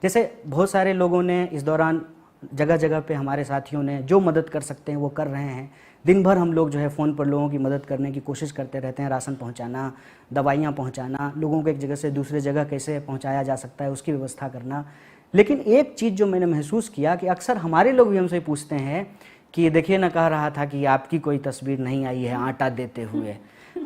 जैसे बहुत सारे लोगों ने इस दौरान जगह जगह पे हमारे साथियों ने जो मदद कर सकते हैं वो कर रहे हैं। दिन भर हम लोग जो है फ़ोन पर लोगों की मदद करने की कोशिश करते रहते हैं, राशन पहुंचाना, दवाइयां पहुंचाना, लोगों को एक जगह से दूसरे जगह कैसे पहुंचाया जा सकता है उसकी व्यवस्था करना। लेकिन एक चीज़ जो मैंने महसूस किया कि अक्सर हमारे लोग भी हमसे पूछते हैं कि देखिए ना, कह रहा था कि आपकी कोई तस्वीर नहीं आई है आटा देते हुए।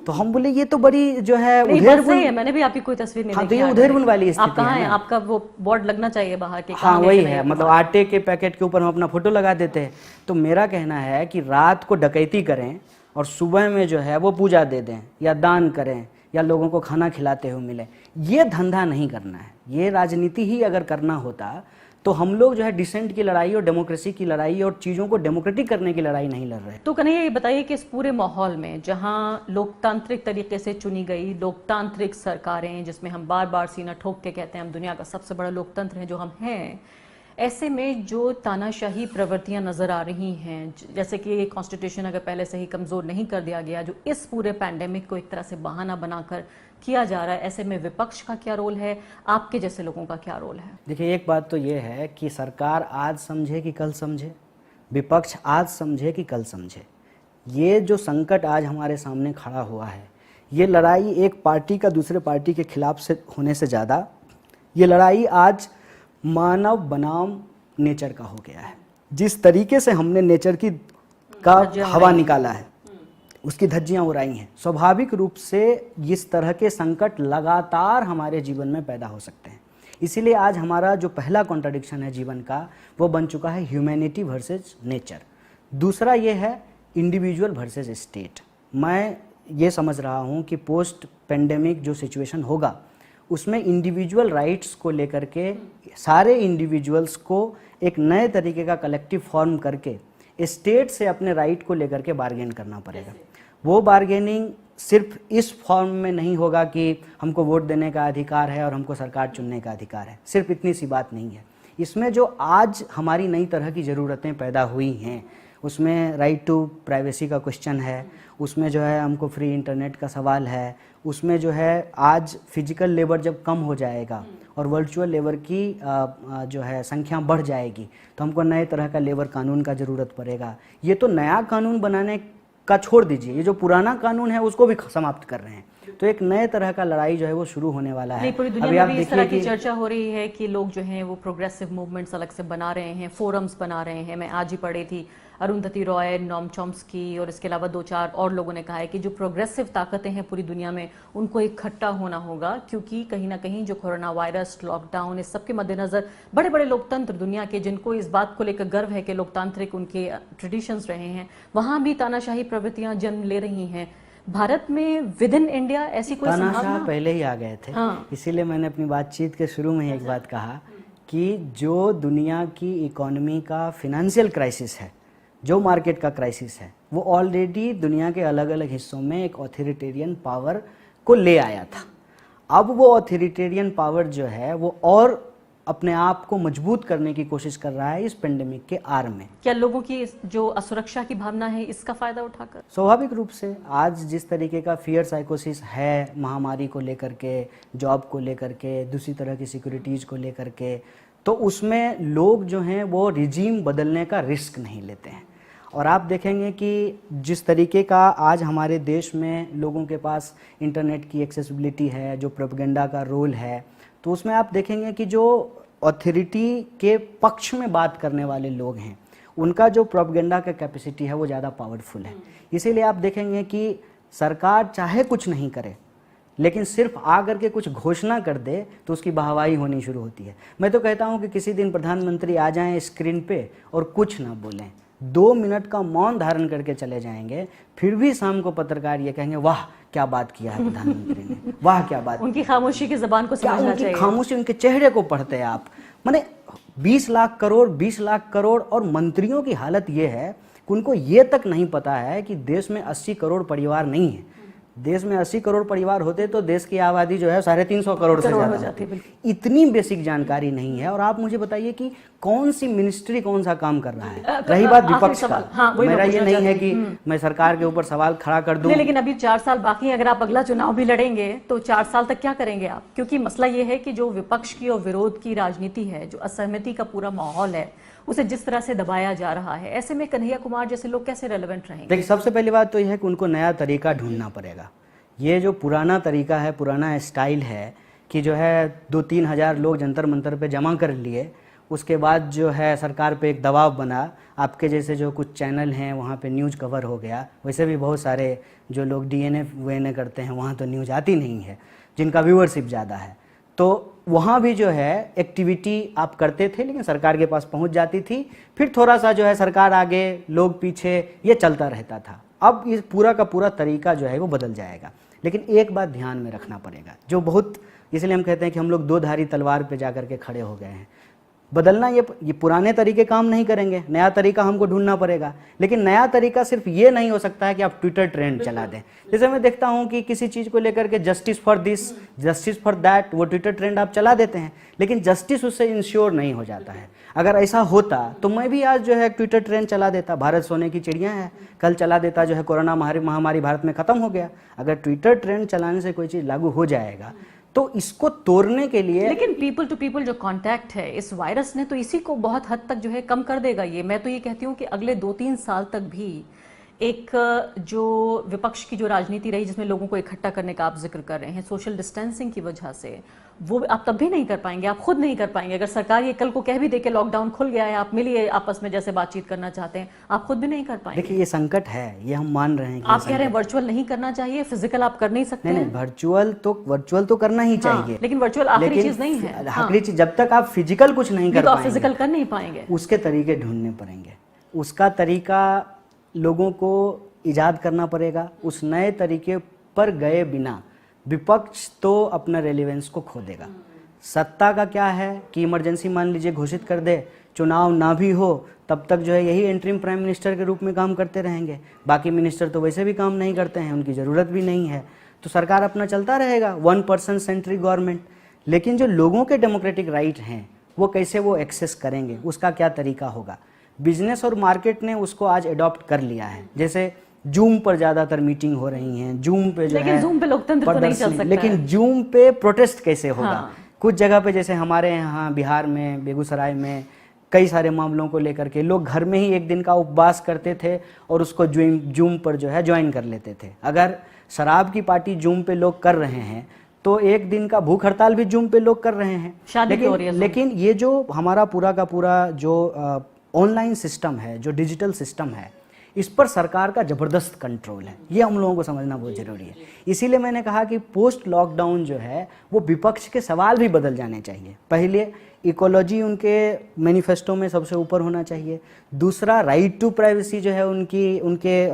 तो हम बोले ये तो बड़ी जो है उधेड़बुन है, मैंने भी आपकी कोई तस्वीर नहीं हाँ, देखी। तो ये उधेड़बुन वाली स्थिति आप कहाँ है हैं? ना। आपका वो बोर्ड लगना चाहिए बाहर के। हाँ वही है, मतलब आटे के पैकेट के ऊपर हम अपना फोटो लगा देते हैं। तो मेरा कहना है कि रात को डकैती करें और सुबह में जो है वो पूजा दे दें या दान करें या लोगों को खाना खिलाते हुए मिले, ये धंधा नहीं करना है। ये राजनीति ही अगर करना होता तो हम लोग जो है डिसेंट की लड़ाई और डेमोक्रेसी की लड़ाई और चीज़ों को डेमोक्रेटिक करने की लड़ाई नहीं लड़ रहे। तो कन्हैया ये बताइए कि इस पूरे माहौल में जहां लोकतांत्रिक तरीके से चुनी गई लोकतांत्रिक सरकारें, जिसमें हम बार बार सीना ठोक के कहते हैं हम दुनिया का सबसे बड़ा लोकतंत्र है जो हम हैं, ऐसे में जो तानाशाही प्रवृत्तियां नजर आ रही हैं, जैसे कि कॉन्स्टिट्यूशन अगर पहले से ही कमजोर नहीं कर दिया गया, जो इस पूरे पैंडेमिक को एक तरह से बहाना बनाकर किया जा रहा है, ऐसे में विपक्ष का क्या रोल है, आपके जैसे लोगों का क्या रोल है? देखिए, एक बात तो ये है कि सरकार आज समझे कि कल समझे, विपक्ष आज समझे कि कल समझे। ये जो संकट आज हमारे सामने खड़ा हुआ है, ये लड़ाई एक पार्टी का दूसरे पार्टी के खिलाफ से होने से ज़्यादा ये लड़ाई आज मानव बनाम नेचर का हो गया है। जिस तरीके से हमने नेचर की का हवा निकाला है, उसकी धज्जियां उड़ाई हैं, स्वाभाविक रूप से इस तरह के संकट लगातार हमारे जीवन में पैदा हो सकते हैं। इसीलिए आज हमारा जो पहला कॉन्ट्राडिक्शन है जीवन का, वो बन चुका है ह्यूमैनिटी वर्सेस नेचर। दूसरा ये है इंडिविजुअल वर्सेस स्टेट। मैं ये समझ रहा हूँ कि पोस्ट पेंडेमिक जो सिचुएशन होगा उसमें इंडिविजुअल राइट्स को लेकर के सारे इंडिविजुअल्स को एक नए तरीके का कलेक्टिव फॉर्म करके स्टेट से अपने राइट को लेकर के बार्गेन करना पड़ेगा। वो बार्गेनिंग सिर्फ इस फॉर्म में नहीं होगा कि हमको वोट देने का अधिकार है और हमको सरकार चुनने का अधिकार है, सिर्फ इतनी सी बात नहीं है। इसमें जो आज हमारी नई तरह की ज़रूरतें पैदा हुई हैं, उसमें राइट टू प्राइवेसी का क्वेश्चन है, उसमें जो है हमको फ्री इंटरनेट का सवाल है, उसमें जो है आज फिजिकल लेबर जब कम हो जाएगा और वर्चुअल लेबर की जो है संख्या बढ़ जाएगी तो हमको नए तरह का लेबर कानून का ज़रूरत पड़ेगा। ये तो नया कानून बनाने का छोड़ दीजिए, ये जो पुराना कानून है उसको भी समाप्त कर रहे हैं। तो एक नए तरह का लड़ाई जो है वो शुरू होने वाला है। पूरी दुनिया में भी इस तरह की चर्चा हो रही है कि लोग जो हैं वो प्रोग्रेसिव मूवमेंट्स अलग से बना रहे हैं, फोरम्स बना रहे हैं। मैं आज ही पढ़ी थी अरुंधति रॉय, नोम चॉम्स्की और इसके अलावा 2-4 और लोगों ने कहा है कि जो प्रोग्रेसिव ताकतें हैं पूरी दुनिया में उनको इकट्ठा होना होगा, क्योंकि कहीं ना कहीं जो कोरोना वायरस, लॉकडाउन, इस सबके मद्देनजर बड़े बड़े लोकतंत्र दुनिया के, जिनको इस बात को लेकर गर्व है कि लोकतांत्रिक उनके ट्रेडिशंस रहे हैं, वहां भी तानाशाही प्रवृत्तियां जन्म ले रही हैं। भारत में विद इन इंडिया ऐसी कोई संभावना? पहले ही आ गए थे। हाँ। इसीलिए मैंने अपनी बातचीत के शुरू में ही एक बात कहा कि जो दुनिया की इकोनॉमी का फिनेंशियल क्राइसिस है, जो मार्केट का क्राइसिस है, वो ऑलरेडी दुनिया के अलग अलग हिस्सों में एक ऑथोरिटेरियन पावर को ले आया था। अब वो ऑथोरिटेरियन पावर जो है वो और अपने आप को मजबूत करने की कोशिश कर रहा है इस पेंडेमिक के आड़ में। क्या लोगों की जो असुरक्षा की भावना है इसका फायदा उठाकर? स्वाभाविक रूप से आज जिस तरीके का फियर साइकोसिस है महामारी को लेकर के, जॉब को लेकर के, दूसरी तरह की सिक्योरिटीज को लेकर के, तो उसमें लोग जो हैं वो रिजीम बदलने का रिस्क नहीं लेते हैं। और आप देखेंगे कि जिस तरीके का आज हमारे देश में लोगों के पास इंटरनेट की एक्सेसिबिलिटी है, जो प्रोपेगेंडा का रोल है, तो उसमें आप देखेंगे कि जो अथॉरिटी के पक्ष में बात करने वाले लोग हैं उनका जो प्रोपेगेंडा का कैपेसिटी है वो ज़्यादा पावरफुल है। इसीलिए आप देखेंगे कि सरकार चाहे कुछ नहीं करे लेकिन सिर्फ आकर के कुछ घोषणा कर दे तो उसकी वाहवाही होनी शुरू होती है। मैं तो कहता हूं कि किसी दिन प्रधानमंत्री आ जाएं स्क्रीन पे और कुछ ना बोलें, 2 मिनट का मौन धारण करके चले जाएंगे, फिर भी शाम को पत्रकार ये कहेंगे वाह क्या बात किया है प्रधानमंत्री ने, वाह क्या बात। उनकी खामोशी की जबान को समझना चाहिए। खामोशी, उनके चेहरे को पढ़ते हैं आप। माने 20 लाख करोड़ और मंत्रियों की हालत ये है कि उनको ये तक नहीं पता है कि देश में 80 करोड़ परिवार नहीं है। देश में 80 करोड़ परिवार होते तो देश की आबादी जो है 350 करोड़ से करोड़ हो ज़्यादा जाती, होती। इतनी बेसिक जानकारी नहीं है। और आप मुझे बताइए कि कौन सी मिनिस्ट्री कौन सा काम कर रहा है। रही बात आखिरी विपक्ष सवाल, का, हाँ, वही मैं मेरा ये पूछना नहीं है चाहती कि मैं सरकार के ऊपर सवाल खड़ा कर दूं। नहीं, लेकिन अभी 4 साल बाकी हैं। अगर आप अगला चुनाव भी लड़ेंगे तो 4 साल तक क्या करेंगे आप? क्योंकि मसला ये है कि जो विपक्ष की और विरोध की राजनीति है, जो असहमति का पूरा माहौल है, उसे जिस तरह से दबाया जा रहा है, ऐसे में कन्हैया कुमार जैसे लोग कैसे रेलेवेंट रहेंगे? देखिए, सबसे पहली बात तो यह है कि उनको नया तरीका ढूंढना पड़ेगा। ये जो पुराना तरीका है, पुराना स्टाइल है कि जो है 2-3 हज़ार लोग जंतर मंतर पे जमा कर लिए, उसके बाद जो है सरकार पे एक दबाव बना, आपके जैसे जो कुछ चैनल हैं वहाँ पे न्यूज़ कवर हो गया। वैसे भी बहुत सारे जो लोग DNA करते हैं वहाँ तो न्यूज़ आती नहीं है, जिनका व्यूअरशिप ज़्यादा है। तो वहाँ भी जो है एक्टिविटी आप करते थे, लेकिन सरकार के पास पहुँच जाती थी, फिर थोड़ा सा जो है सरकार आगे, लोग पीछे, ये चलता रहता था। अब इस पूरा का पूरा तरीका जो है वो बदल जाएगा। लेकिन एक बात ध्यान में रखना पड़ेगा, जो बहुत, इसलिए हम कहते हैं कि हम लोग दो धारी तलवार पे जा कर के खड़े हो गए हैं। बदलना, ये पुराने तरीके काम नहीं करेंगे, नया तरीका हमको ढूंढना पड़ेगा। लेकिन नया तरीका सिर्फ ये नहीं हो सकता है कि आप ट्विटर ट्रेंड चला दें। जैसे मैं देखता हूँ कि किसी चीज़ को लेकर के justice for this, justice for that, वो ट्विटर ट्रेंड आप चला देते हैं, लेकिन जस्टिस उससे इंश्योर नहीं हो जाता है। अगर ऐसा होता तो मैं भी आज जो है ट्विटर ट्रेंड चला देता, भारत सोने की चिड़िया है, कल चला देता, जो है कोरोना महामारी भारत में ख़त्म हो गया। अगर ट्विटर ट्रेंड चलाने से कोई चीज़ लागू हो जाएगा तो इसको तोड़ने के लिए, लेकिन पीपल टू पीपल जो कांटेक्ट है इस वायरस ने, तो इसी को बहुत हद तक जो है कम कर देगा। ये मैं तो ये कहती हूँ कि अगले 2-3 साल तक भी एक जो विपक्ष की जो राजनीति रही, जिसमें लोगों को इकट्ठा करने का आप जिक्र कर रहे हैं, सोशल डिस्टेंसिंग की वजह से, वो आप तब भी नहीं कर पाएंगे, आप खुद नहीं कर पाएंगे। अगर सरकार ये कल को कह भी दे के लॉकडाउन खुल गया है, आप मिलिए आपस में जैसे बातचीत करना चाहते हैं, आप खुद भी नहीं कर पाएंगे। देखिए ये संकट है, ये हम मान रहे हैं कि आप कह रहे हैं वर्चुअल नहीं करना चाहिए, फिजिकल आप कर नहीं सकते? नहीं, वर्चुअल तो करना ही चाहिए, लेकिन वर्चुअल आखिरी चीज नहीं है। आखिरी चीज, जब तक आप फिजिकल कुछ नहीं कर तो पाएंगे, फिजिकल कर नहीं पाएंगे, उसके तरीके ढूंढने पड़ेंगे। उसका तरीका लोगों को इजाद करना पड़ेगा। उस नए तरीके पर गए बिना विपक्ष तो अपना रेलेवेंस को खो देगा। सत्ता का क्या है कि इमरजेंसी मान लीजिए घोषित कर दे, चुनाव ना भी हो तब तक जो है यही इंटरिम प्राइम मिनिस्टर के रूप में काम करते रहेंगे। बाकी मिनिस्टर तो वैसे भी काम नहीं करते हैं, उनकी ज़रूरत भी नहीं है, तो सरकार अपना चलता रहेगा, 1% सेंट्रल गवर्नमेंट। लेकिन जो लोगों के डेमोक्रेटिक राइट हैं वो कैसे वो एक्सेस करेंगे, उसका क्या तरीका होगा। बिजनेस और मार्केट ने उसको आज अडॉप्ट कर लिया है। जैसे जूम पर ज़्यादातर मीटिंग हो रही हैं, जूम पे जो लेकिन जूम पे लोकतंत्र तो नहीं चल सकता, लेकिन जूम पे प्रोटेस्ट कैसे होगा। हाँ। कुछ जगह पे जैसे हमारे यहाँ बिहार में, बेगूसराय में कई सारे मामलों को लेकर के लोग घर में ही एक दिन का उपवास करते थे और उसको जूम पर जो है ज्वाइन कर लेते थे। अगर शराब की पार्टी जूम पे लोग कर रहे हैं तो एक दिन का भूख हड़ताल भी जूम पे लोग कर रहे हैं। लेकिन ये जो हमारा पूरा का पूरा जो ऑनलाइन सिस्टम है, जो डिजिटल सिस्टम है, इस पर सरकार का ज़बरदस्त कंट्रोल है। ये हम लोगों को समझना बहुत ज़रूरी है। इसीलिए मैंने कहा कि पोस्ट लॉकडाउन जो है वो विपक्ष के सवाल भी बदल जाने चाहिए। पहले इकोलॉजी उनके मैनिफेस्टो में सबसे ऊपर होना चाहिए। दूसरा, राइट टू प्राइवेसी जो है उनके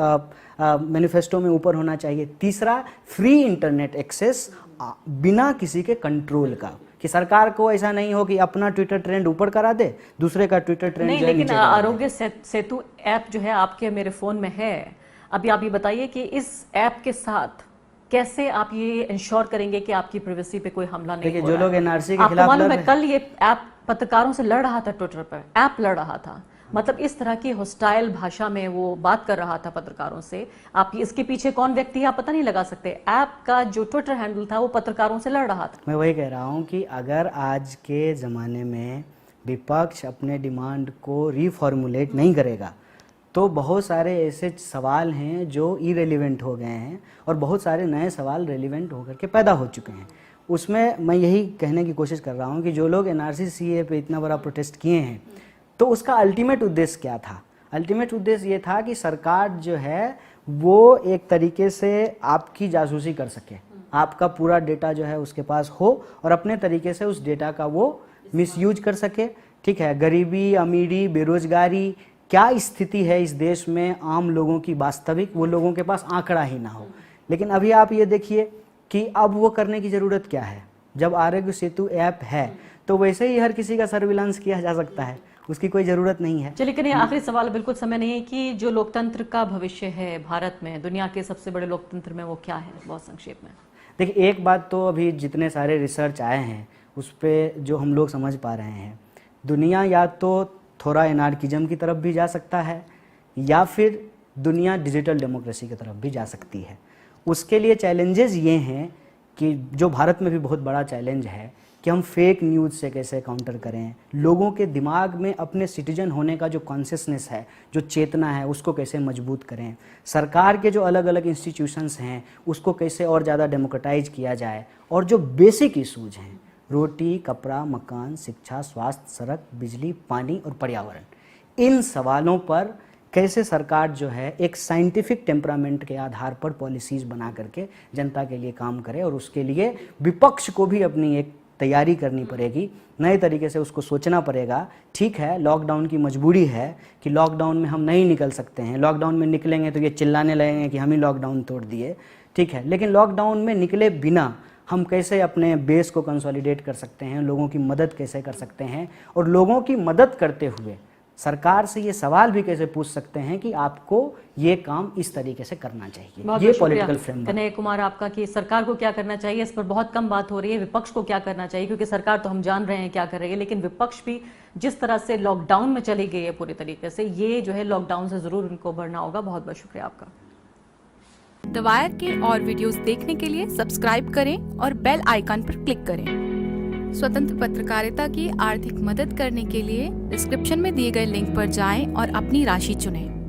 मैनिफेस्टो में ऊपर होना चाहिए। तीसरा, फ्री इंटरनेट एक्सेस बिना किसी के कंट्रोल का, कि सरकार को ऐसा नहीं हो कि अपना ट्विटर ट्रेंड ऊपर करा दे, दूसरे का ट्विटर ट्रेंड नहीं। लेकिन आरोग्य सेतु ऐप जो है आपके मेरे फोन में है। अभी आप ये बताइए कि इस ऐप के साथ कैसे आप ये इंश्योर करेंगे कि आपकी प्राइवेसी पे कोई हमला नहीं हो रहा है। जो लोग एनआरसी के खिलाफ मालूम है, कल ये ऐप पत्रकारों से लड़ रहा था, ट्विटर पर ऐप लड़ रहा था, मतलब इस तरह की हॉस्टाइल भाषा में वो बात कर रहा था पत्रकारों से। आप इसके पीछे कौन व्यक्ति है आप पता नहीं लगा सकते। ऐप का जो ट्विटर हैंडल था वो पत्रकारों से लड़ रहा था। मैं वही कह रहा हूँ कि अगर आज के ज़माने में विपक्ष अपने डिमांड को रीफॉर्मुलेट नहीं करेगा तो बहुत सारे ऐसे सवाल हैं जो इरेलीवेंट हो गए हैं और बहुत सारे नए सवाल रेलिवेंट होकर के पैदा हो चुके हैं। उसमें मैं यही कहने की कोशिश कर रहा हूँ कि जो लोग एनआरसी सीए पे इतना बड़ा प्रोटेस्ट किए हैं तो उसका अल्टीमेट उद्देश्य क्या था। अल्टीमेट उद्देश्य ये था कि सरकार जो है वो एक तरीके से आपकी जासूसी कर सके, आपका पूरा डेटा जो है उसके पास हो और अपने तरीके से उस डेटा का वो मिसयूज कर सके। ठीक है, गरीबी, अमीरी, बेरोजगारी, क्या स्थिति है इस देश में आम लोगों की वास्तविक, वो लोगों के पास आंकड़ा ही ना हो। लेकिन अभी आप ये देखिए कि अब वो करने की ज़रूरत क्या है। जब आरोग्य सेतु ऐप है तो वैसे ही हर किसी का सर्विलांस किया जा सकता है, उसकी कोई ज़रूरत नहीं है। चलिए, लेकिन आखिरी सवाल, बिल्कुल समय नहीं है, कि जो लोकतंत्र का भविष्य है भारत में, दुनिया के सबसे बड़े लोकतंत्र में, वो क्या है, बहुत संक्षेप में? देखिए, एक बात तो अभी जितने सारे रिसर्च आए हैं उस पर जो हम लोग समझ पा रहे हैं, दुनिया या तो थोड़ा एनार्किज्म की तरफ भी जा सकता है या फिर दुनिया डिजिटल डेमोक्रेसी की तरफ भी जा सकती है। उसके लिए चैलेंजेस ये हैं कि जो भारत में भी बहुत बड़ा चैलेंज है कि हम फेक न्यूज़ से कैसे काउंटर करें, लोगों के दिमाग में अपने सिटीजन होने का जो कॉन्शियसनेस है, जो चेतना है, उसको कैसे मजबूत करें, सरकार के जो अलग अलग इंस्टीट्यूशंस हैं उसको कैसे और ज़्यादा डेमोक्रेटाइज किया जाए, और जो बेसिक इशूज़ हैं, रोटी, कपड़ा, मकान, शिक्षा, स्वास्थ्य, सड़क, बिजली, पानी और पर्यावरण, इन सवालों पर कैसे सरकार जो है एक साइंटिफिक टेम्परामेंट के आधार पर पॉलिसीज़ बना करके जनता के लिए काम करे। और उसके लिए विपक्ष को भी अपनी एक तैयारी करनी पड़ेगी, नए तरीके से उसको सोचना पड़ेगा। ठीक है, लॉकडाउन की मजबूरी है कि लॉकडाउन में हम नहीं निकल सकते हैं, लॉकडाउन में निकलेंगे तो ये चिल्लाने लगेंगे कि हम ही लॉकडाउन तोड़ दिए, ठीक है, लेकिन लॉकडाउन में निकले बिना हम कैसे अपने बेस को कंसोलिडेट कर सकते हैं, लोगों की मदद कैसे कर सकते हैं, और लोगों की मदद करते हुए सरकार से ये सवाल भी कैसे पूछ सकते हैं कि आपको ये काम इस तरीके से करना चाहिए। ये पॉलिटिकल फ्रेमवर्क। कन्हैया कुमार, आपका कि सरकार को क्या करना चाहिए, इस पर बहुत कम बात हो रही है। विपक्ष को क्या करना चाहिए, क्योंकि सरकार तो हम जान रहे हैं क्या कर रही है, लेकिन विपक्ष भी जिस तरह से लॉकडाउन में चली गई है पूरी तरीके से, ये जो है लॉकडाउन से जरूर उनको बढ़ना होगा। बहुत बहुत शुक्रिया आपका। द वायर के और वीडियोस देखने के लिए सब्सक्राइब करें और बेल आइकन पर क्लिक करें। स्वतंत्र पत्रकारिता की आर्थिक मदद करने के लिए डिस्क्रिप्शन में दिए गए लिंक पर जाएं और अपनी राशि चुनें।